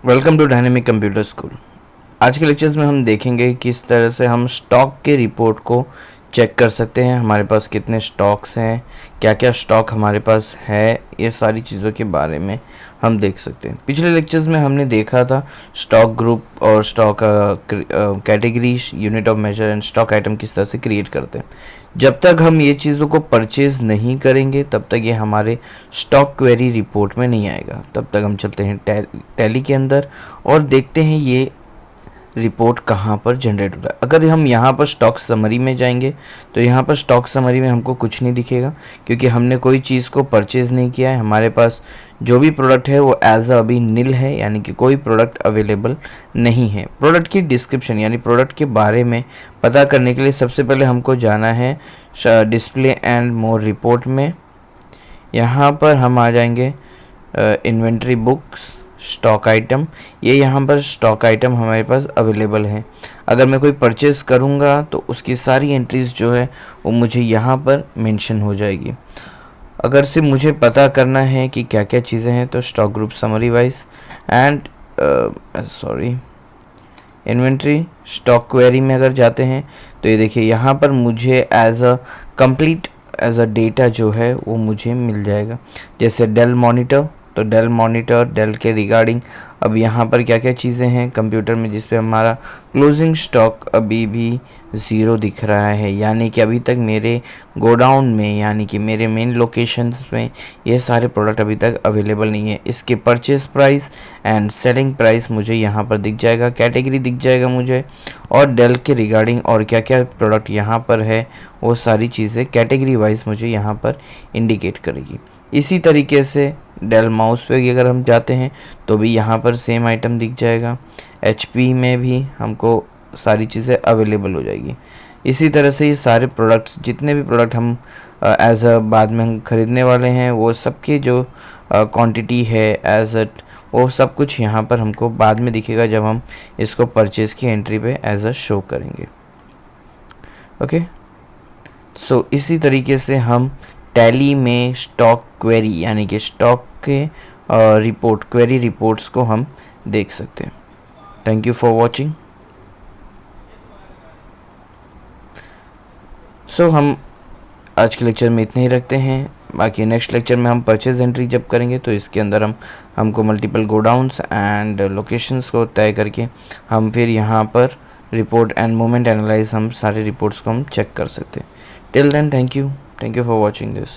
Welcome to dynamic computer school. आज के lectures में हम देखेंगे किस तरह से हम स्टॉक के रिपोर्ट को चेक कर सकते हैं। हमारे पास कितने स्टॉक्स हैं, क्या क्या स्टॉक हमारे पास है, ये सारी चीज़ों के बारे में हम देख सकते हैं। पिछले लेक्चर्स में हमने देखा था स्टॉक ग्रुप और stock categories, unit of measure and stock item किस तरह से क्रिएट करते हैं। जब तक हम ये चीज़ों को परचेज नहीं करेंगे तब तक ये हमारे स्टॉक क्वेरी रिपोर्ट में नहीं आएगा। तब तक हम चलते हैं टैली के अंदर और देखते हैं ये रिपोर्ट कहाँ पर जनरेट होता है। अगर हम यहाँ पर स्टॉक समरी में जाएंगे तो यहाँ पर स्टॉक समरी में हमको कुछ नहीं दिखेगा, क्योंकि हमने कोई चीज़ को परचेज़ नहीं किया है। हमारे पास जो भी प्रोडक्ट है वो एज अभी नील है, यानी कि कोई प्रोडक्ट अवेलेबल नहीं है। प्रोडक्ट की डिस्क्रिप्शन यानी प्रोडक्ट के बारे में पता करने के लिए सबसे पहले हमको जाना है डिस्प्ले एंड मोर रिपोर्ट में। यहाँ पर हम आ जाएंगे इन्वेंट्री बुक्स, स्टॉक आइटम। ये यहाँ पर स्टॉक आइटम हमारे पास अवेलेबल है। अगर मैं कोई परचेज़ करूँगा तो उसकी सारी एंट्रीज़ जो है वो मुझे यहाँ पर मेंशन हो जाएगी। अगर से मुझे पता करना है कि क्या क्या चीज़ें हैं तो stock group summary wise and inventory stock query में अगर जाते हैं तो ये देखिए यहाँ पर मुझे as a complete as a data जो है वो मुझे मिल जाएगा। जैसे डेल मॉनिटर, तो डेल मॉनिटर, डेल के रिगार्डिंग अब यहाँ पर क्या क्या चीज़ें हैं कंप्यूटर में जिस पे हमारा क्लोजिंग स्टॉक अभी भी ज़ीरो दिख रहा है, यानी कि अभी तक मेरे गोडाउन में यानी कि मेरे मेन लोकेशंस में ये सारे प्रोडक्ट अभी तक अवेलेबल नहीं है। इसके purchase price and selling price मुझे यहाँ पर दिख जाएगा, कैटेगरी दिख जाएगा मुझे, और डेल के रिगार्डिंग और क्या क्या प्रोडक्ट यहाँ पर है वो सारी चीज़ें कैटेगरी वाइज मुझे यहाँ पर इंडिकेट करेगी। इसी तरीके से डेल माउस पे अगर हम जाते हैं तो भी यहाँ पर सेम आइटम दिख जाएगा। HP में भी हमको सारी चीज़ें अवेलेबल हो जाएगी। इसी तरह से ये सारे प्रोडक्ट्स, जितने भी प्रोडक्ट हम एज अ बाद में हम ख़रीदने वाले हैं, वो सबके जो क्वांटिटी है एज अ वो सब कुछ यहाँ पर हमको बाद में दिखेगा जब हम इसको परचेज़ की एंट्री पे एज अ शो करेंगे। ओके, सो इसी तरीके से हम टैली में स्टॉक क्वेरी यानी कि स्टॉक के रिपोर्ट क्वेरी रिपोर्ट्स को हम देख सकते हैं। Thank you for watching. So हम आज के लेक्चर में इतने ही रखते हैं। बाकी नेक्स्ट लेक्चर में हम परचेज एंट्री जब करेंगे तो इसके अंदर हमको मल्टीपल गोडाउन्स एंड लोकेशंस को तय करके हम फिर यहाँ पर रिपोर्ट एंड मूवमेंट एनालाइज हम सारे रिपोर्ट्स को हम चेक कर सकते हैं। Till then thank you for watching this.